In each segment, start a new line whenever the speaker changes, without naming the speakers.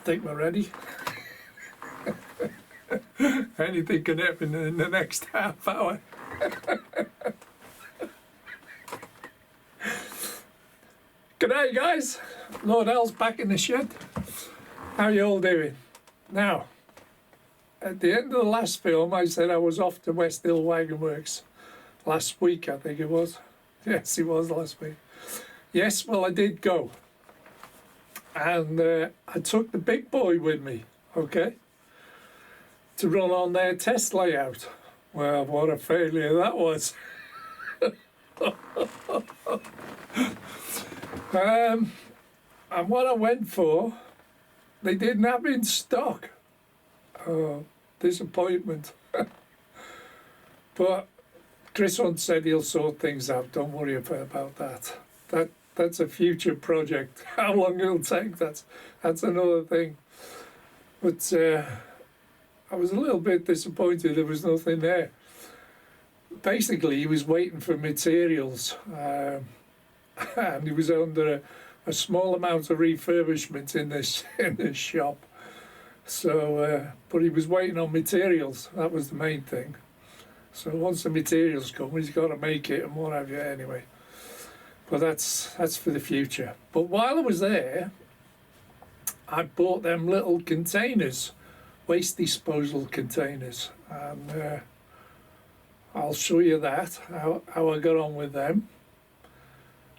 think we're ready. Anything can happen in the next half hour. G'day guys, Lord L's back in the shed. How you all doing? Now, at the end of the last film I said I was off to West Hill Wagon Works last week, I think it was. Yes, it was last week. Yes, well I did go. And I took the big boy with me, okay, to run on their test layout. Well, what a failure that was. And what I went for, they didn't have in stock. Oh, disappointment. But Chris Hunt said he'll sort things out. Don't worry about that. That's a future project. How long it'll take, that's another thing. But I was a little bit disappointed there was nothing there. Basically, he was waiting for materials, and he was under a small amount of refurbishment in this shop. So, but he was waiting on materials. That was the main thing. So once the materials come, he's got to make it and what have you. Anyway, but that's for the future. But while I was there, I bought them little containers, waste disposal containers, and I'll show you that, how I got on with them.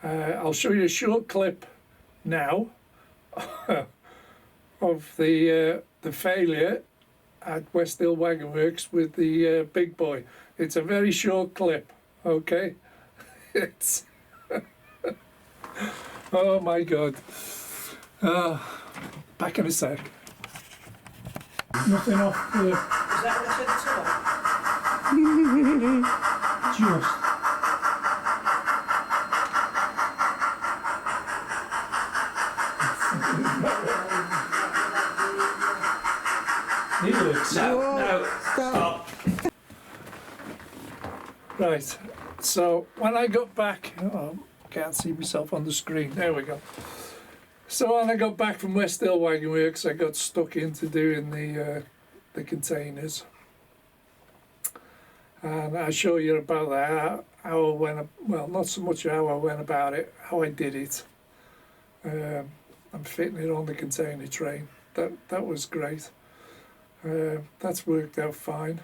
I'll show you a short clip now of the failure at West Hill Wagon Works with the big boy. It's a very short clip, okay? It's oh my God. Back in a sec. Nothing off the...
Is that what I said to
Just.
No, stop.
Right, so when I got back, can't see myself on the screen, there we go. So when I got back from West Hill Wagon Works, I got stuck into doing the containers. And I'll show you about that, how I went, well, not so much how I went about it, how I did it. I'm fitting it on the container train. That was great. That's worked out fine.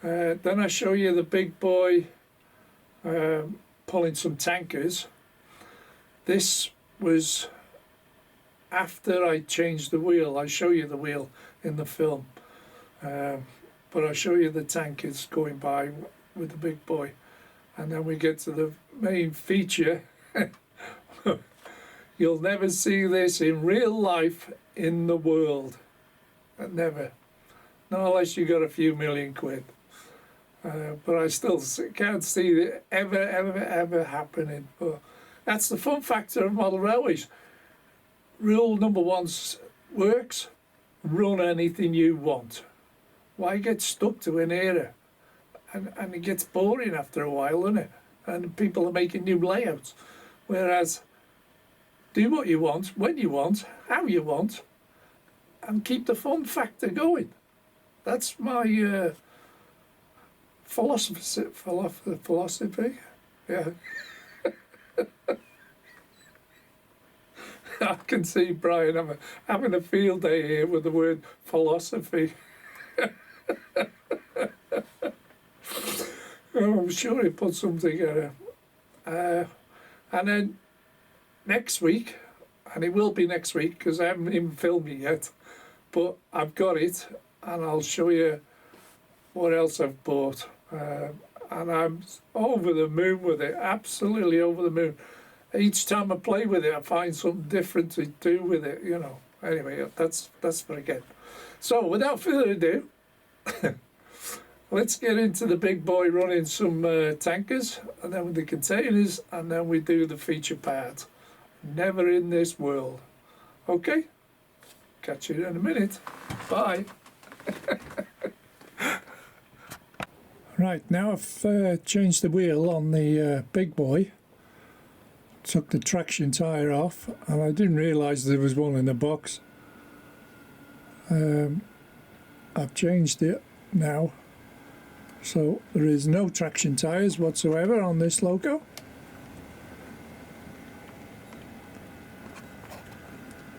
Then I show you the big boy pulling some tankers. This was after I changed the wheel. I show you the wheel in the film. But I'll show you the tankers going by with the big boy. And then we get to the main feature. You'll never see this in real life in the world. Never. Not unless you got a few million quid. But I still can't see it ever happening. But that's the fun factor of model railways. Rule number one works. Run anything you want. Why get stuck to an era? And it gets boring after a while, doesn't it? And people are making new layouts. Whereas, do what you want, when you want, how you want, and keep the fun factor going. That's my philosophy. Yeah. I can see Brian having a field day here with the word philosophy. I'm sure he put something together. And then next week, and it will be next week because I haven't even filmed it yet, but I've got it and I'll show you what else I've bought. And I'm over the moon with it, absolutely over the moon. Each time I play with it, I find something different to do with it, you know. Anyway, that's for again. So without further ado, let's get into the big boy running some tankers, and then with the containers, and then we do the feature part. Never in this world. Okay? Catch you in a minute. Bye. Right, now I've changed the wheel on the big boy. Took the traction tyre off, and I didn't realise there was one in the box. I've changed it now, so there is no traction tyres whatsoever on this loco.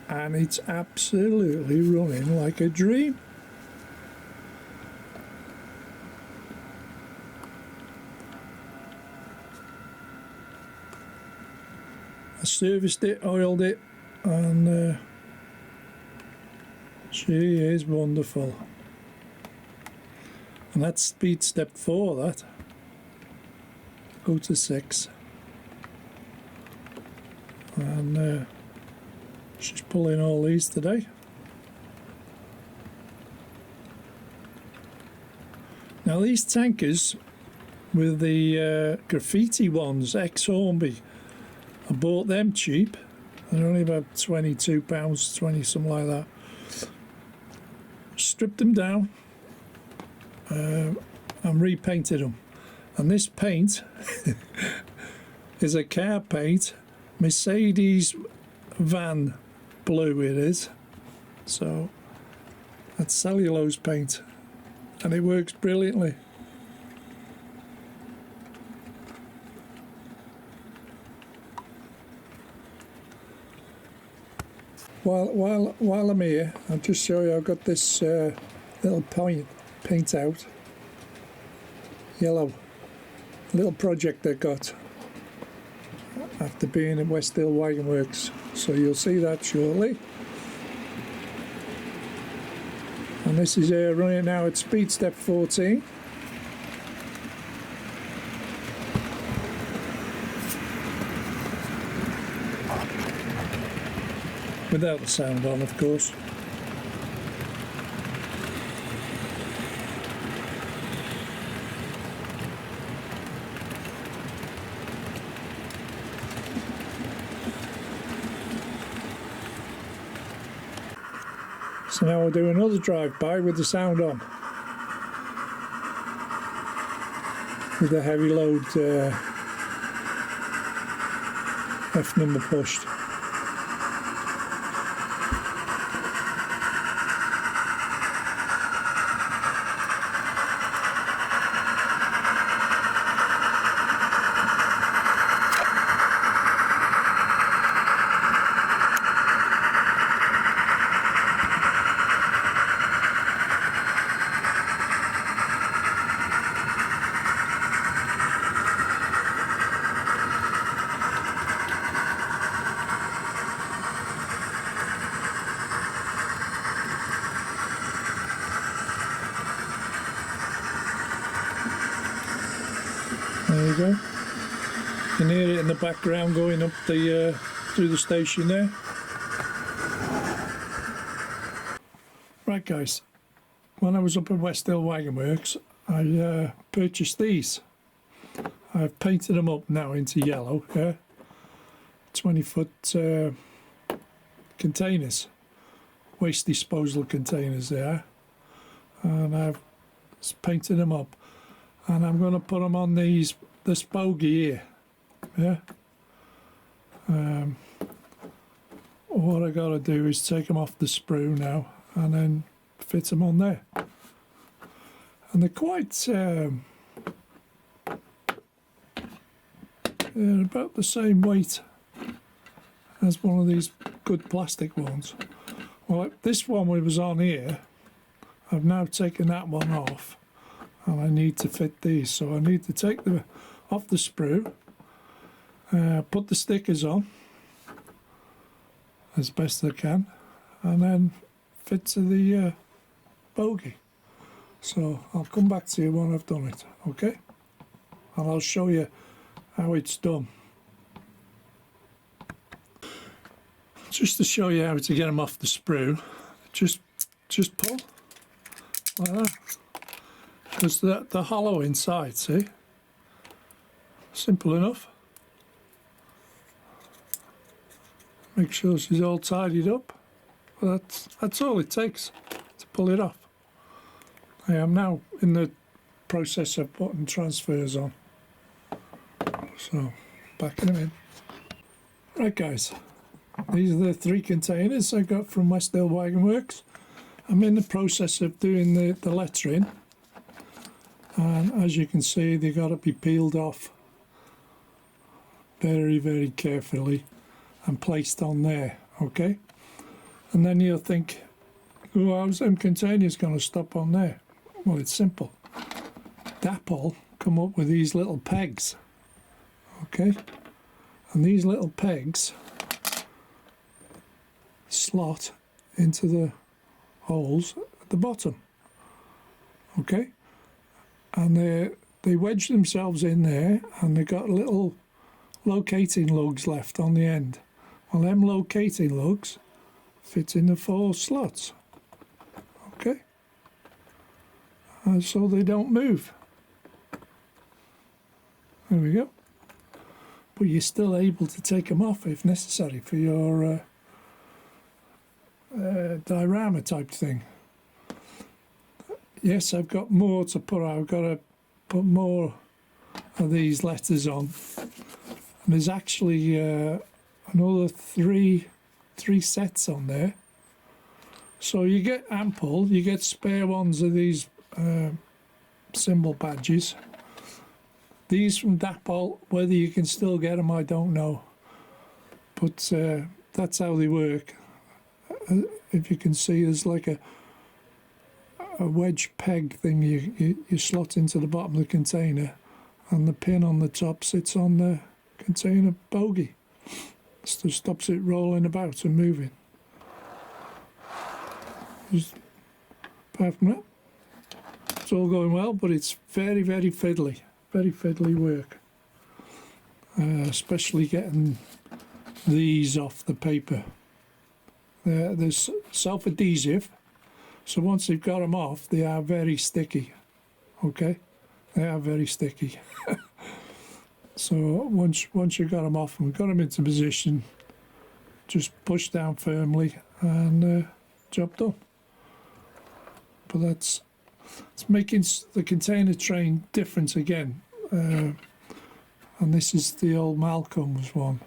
And it's absolutely running like a dream. I serviced it, oiled it, and she is wonderful. And that's speed step 4, that. Go to 6. And she's pulling all these today. Now these tankers with the graffiti ones, ex-Hornby, I bought them cheap. They're only about £22, 20 something like that. Stripped them down and repainted them. And this paint is a car paint, Mercedes van blue it is. So that's cellulose paint and it works brilliantly. While I'm here, I'll just show you I've got this little paint out, yellow, little project I got after being at Westhill Wagon Works, so you'll see that shortly. And this is running now at speed step 14. Without the sound on, of course. So now we'll do another drive-by with the sound on. With the heavy load F number pushed. There you go. You can hear it in the background going up the through the station there. Right guys, when I was up at Westhill Wagon Works, I purchased these. I've painted them up now into yellow, 20-foot containers, waste disposal containers there, and I've painted them up. And I'm going to put them on this bogie here, what I got to do is take them off the sprue now and then fit them on there. And they're quite, they're about the same weight as one of these good plastic ones. Well, this one was on here, I've now taken that one off. And I need to fit these, so I need to take them off the sprue, put the stickers on as best I can, and then fit to the bogie. So I'll come back to you when I've done it, okay? And I'll show you how it's done. Just to show you how to get them off the sprue, just pull like that. Because the hollow inside, see? Simple enough. Make sure she's all tidied up. Well, that's all it takes to pull it off. I am now in the process of putting transfers on. So, backing them in. Right guys, these are the 3 containers I got from Westhill Wagon Works. I'm in the process of doing the lettering, and as you can see, they've got to be peeled off very, very carefully and placed on there, okay? And then you'll think, oh, how's them containers going to stop on there? Well, it's simple. Dapol come up with these little pegs, okay? And these little pegs slot into the holes at the bottom, okay? And they wedge themselves in there, and they've got little locating lugs left on the end. Well, them locating lugs fit in the 4 slots, okay? And so they don't move. There we go. But you're still able to take them off if necessary for your diorama type thing. Yes, I've got more to put. I've got to put more of these letters on. And there's actually another three sets on there. So you get ample, you get spare ones of these symbol badges. These from Dapol, whether you can still get them, I don't know. But that's how they work. If you can see, there's like a wedge peg thing you slot into the bottom of the container, and the pin on the top sits on the container bogey. So stops it rolling about and moving. Just, apart from that, it's all going well, but it's very, very fiddly work. Especially getting these off the paper. There's self-adhesive, so once you've got them off, they are very sticky. Okay, they are very sticky. So once you've got them off and got them into position, just push down firmly and job done. But it's making the container train different again. And this is the old Malcolm's one,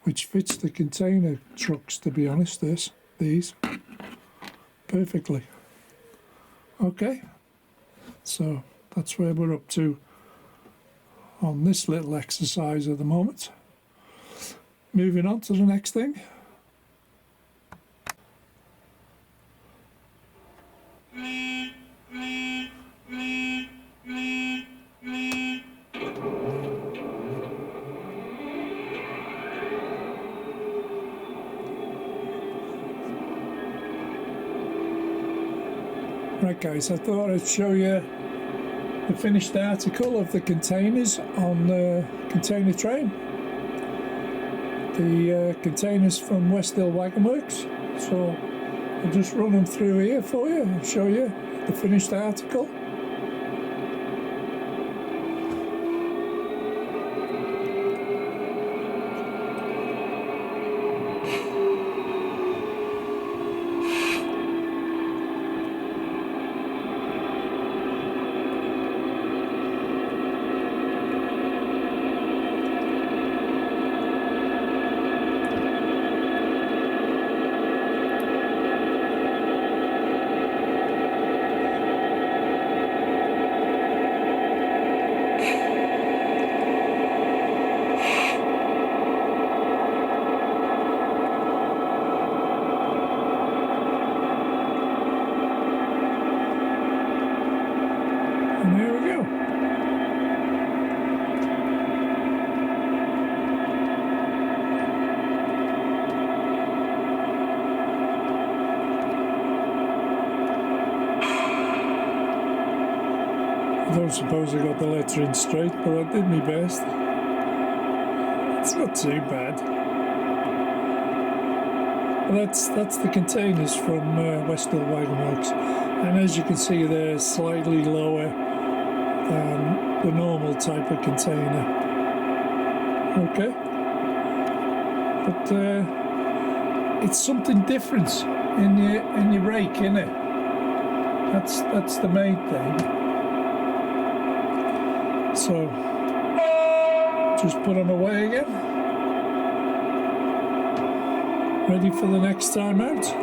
which fits the container trucks, to be honest, these perfectly. Okay, so that's where we're up to on this little exercise at the moment. Moving on to the next thing. Right guys, I thought I'd show you the finished article of the containers on the container train. The containers from West Hill Wagon Works. So I'll just run them through here for you and show you the finished article. And there we go. I don't suppose I got the lettering straight, but I did my best. It's not too bad. Well, that's the containers from West Hill Wagon Works, and as you can see, they're slightly lower than the normal type of container. Okay, but it's something different in your rake, isn't it? That's the main thing. So just put them away again. Ready for the next time out?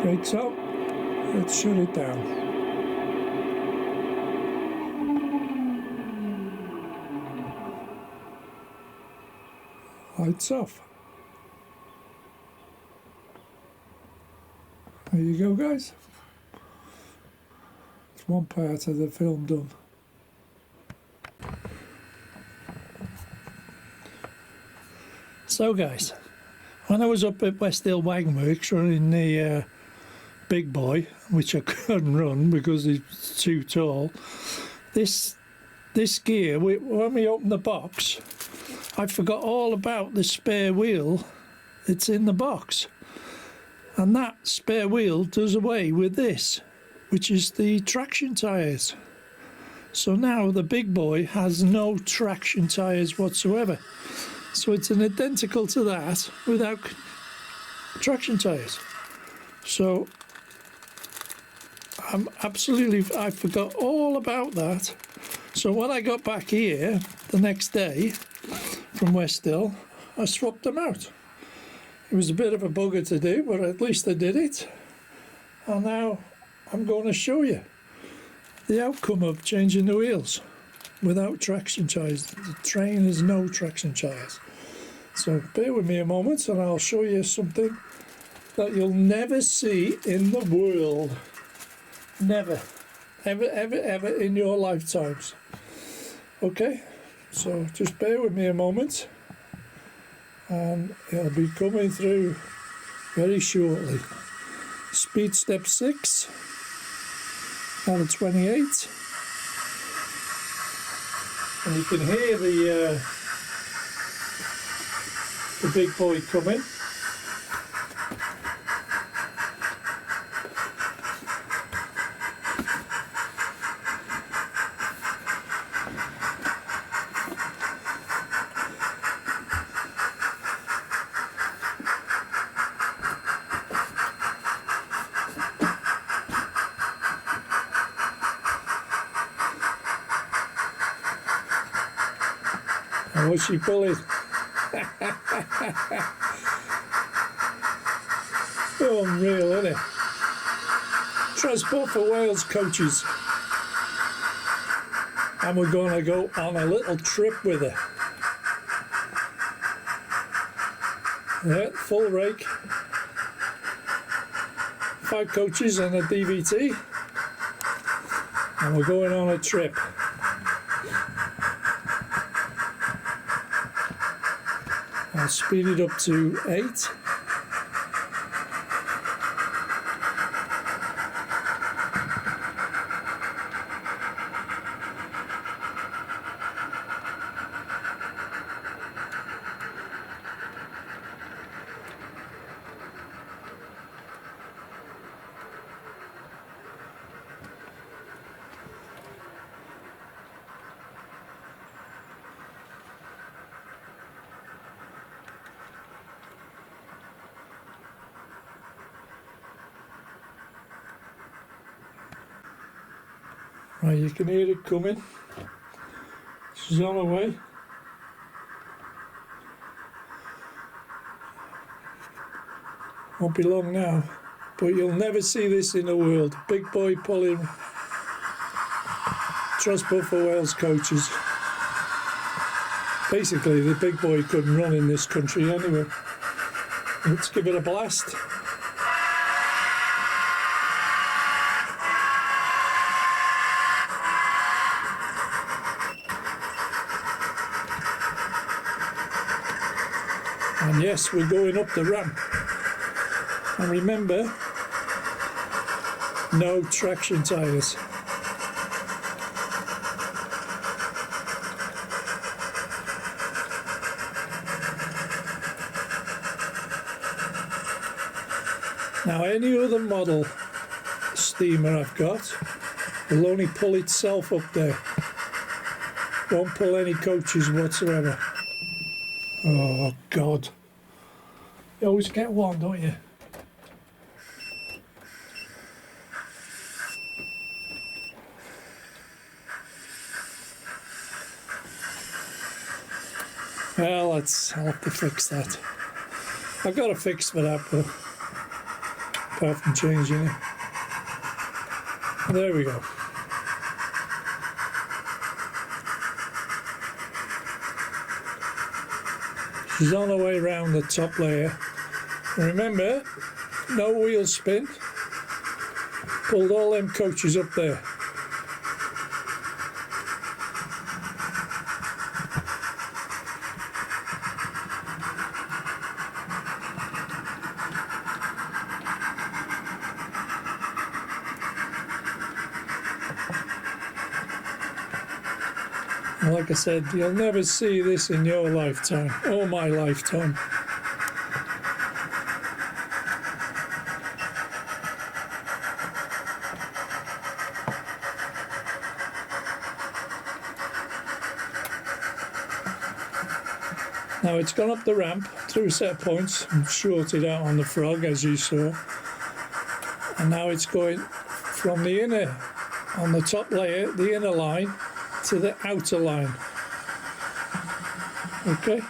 Right, so let's shut it down. Lights off. There you go, guys. It's one part of the film done. So, guys, when I was up at West Hill Wagon Works running the Big Boy, which I couldn't run because it's too tall, this gear, when we opened the box, I forgot all about the spare wheel that's in the box. And that spare wheel does away with this, which is the traction tyres. So now the Big Boy has no traction tyres whatsoever. So it's an identical to that without traction tyres. So I forgot all about that. So when I got back here the next day from West Hill, I swapped them out. It was a bit of a bugger to do, but at least I did it. And now I'm going to show you the outcome of changing the wheels without traction tyres. The train has no traction tyres. So bear with me a moment and I'll show you something that you'll never see in the world. Never. Ever, ever, ever in your lifetimes. Okay, so just bear with me a moment and it'll be coming through very shortly. Speed step 6 out of 28. And you can hear the Big Boy coming. And what's she pulling? Unreal, isn't it? Transport for Wales coaches. And we're going to go on a little trip with her. Yeah, full rake. 5 coaches and a DVT. And we're going on a trip. I'll speed it up to 8. Right, you can hear it coming. She's on her way. Won't be long now, but you'll never see this in the world. Big Boy pulling Transport for Wales coaches. Basically, the Big Boy couldn't run in this country anyway. Let's give it a blast. And yes, we're going up the ramp. And remember, no traction tyres. Now any other model steamer I've got will only pull itself up there. Won't pull any coaches whatsoever. Oh God. You always get one, don't you? Well, I'll have to fix that. I've got a fix for that, but apart from changing it. There we go. She's on her way around the top layer. Remember, no wheel spin. Pulled all them coaches up there. Like I said, you'll never see this in your lifetime, or my lifetime. Now it's gone up the ramp through set points and shorted out on the frog, as you saw. And now it's going from the inner, on the top layer, the inner line, to the outer line. Okay.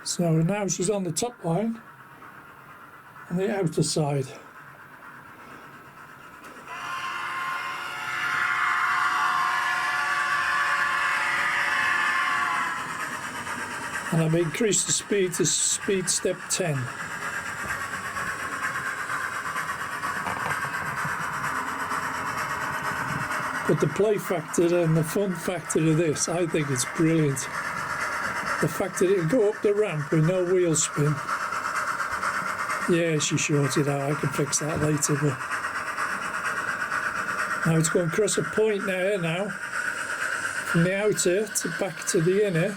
So now she's on the top line on the outer side. And I've increased the speed to speed step 10. But the play factor and the fun factor of this, I think it's brilliant. The fact that it'll go up the ramp with no wheel spin. Yeah, she shorted out, I can fix that later, but now it's going across a point now, from the outer to back to the inner.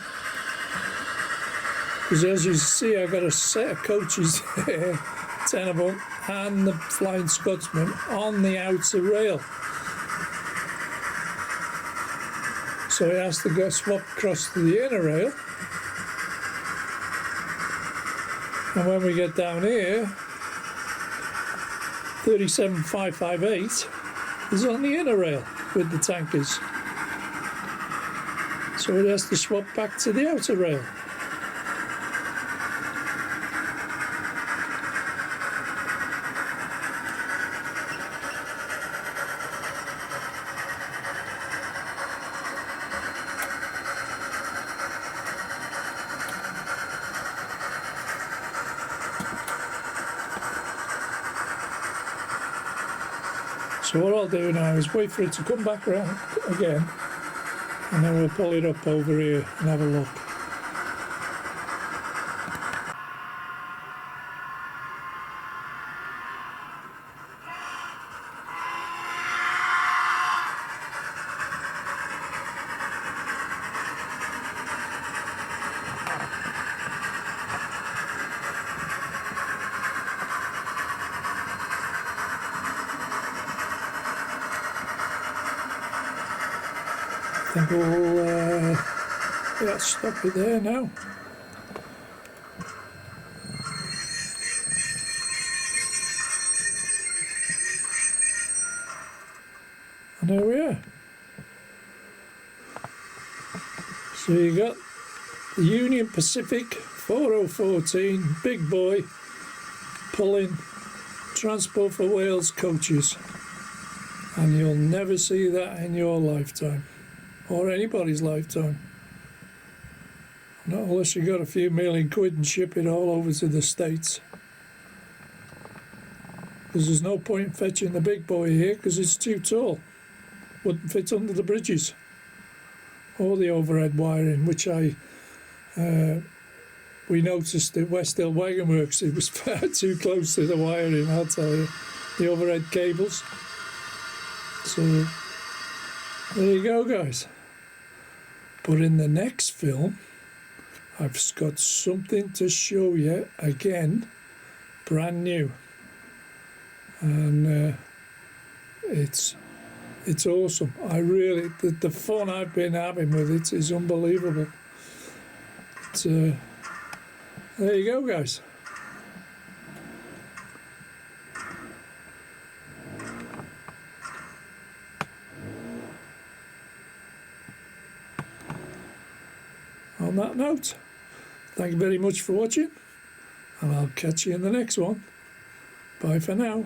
Because as you see, I've got a set of coaches there, 10 of them, and the Flying Scotsman on the outer rail. So it has to go swap across to the inner rail. And when we get down here, 37558 is on the inner rail with the tankers. So it has to swap back to the outer rail. So what I'll do now is wait for it to come back around again, and then we'll pull it up over here and have a look. I think we'll stop it there now. And there we are. So you got the Union Pacific 4014 big boy pulling Transport for Wales coaches, and you'll never see that in your lifetime or anybody's lifetime. Not unless you got a few £1,000,000 and ship it all over to the States. Because there's no point in fetching the big boy here because it's too tall. Wouldn't fit under the bridges. Or the overhead wiring, which we noticed at West Hill Wagon Works, it was far too close to the wiring, I'll tell you. The overhead cables. So, there you go, guys. But in the next film, I've got something to show you again, brand new. And it's awesome. I really, the fun I've been having with it is unbelievable. There you go, guys. On that note, thank you very much for watching, and I'll catch you in the next one. Bye for now.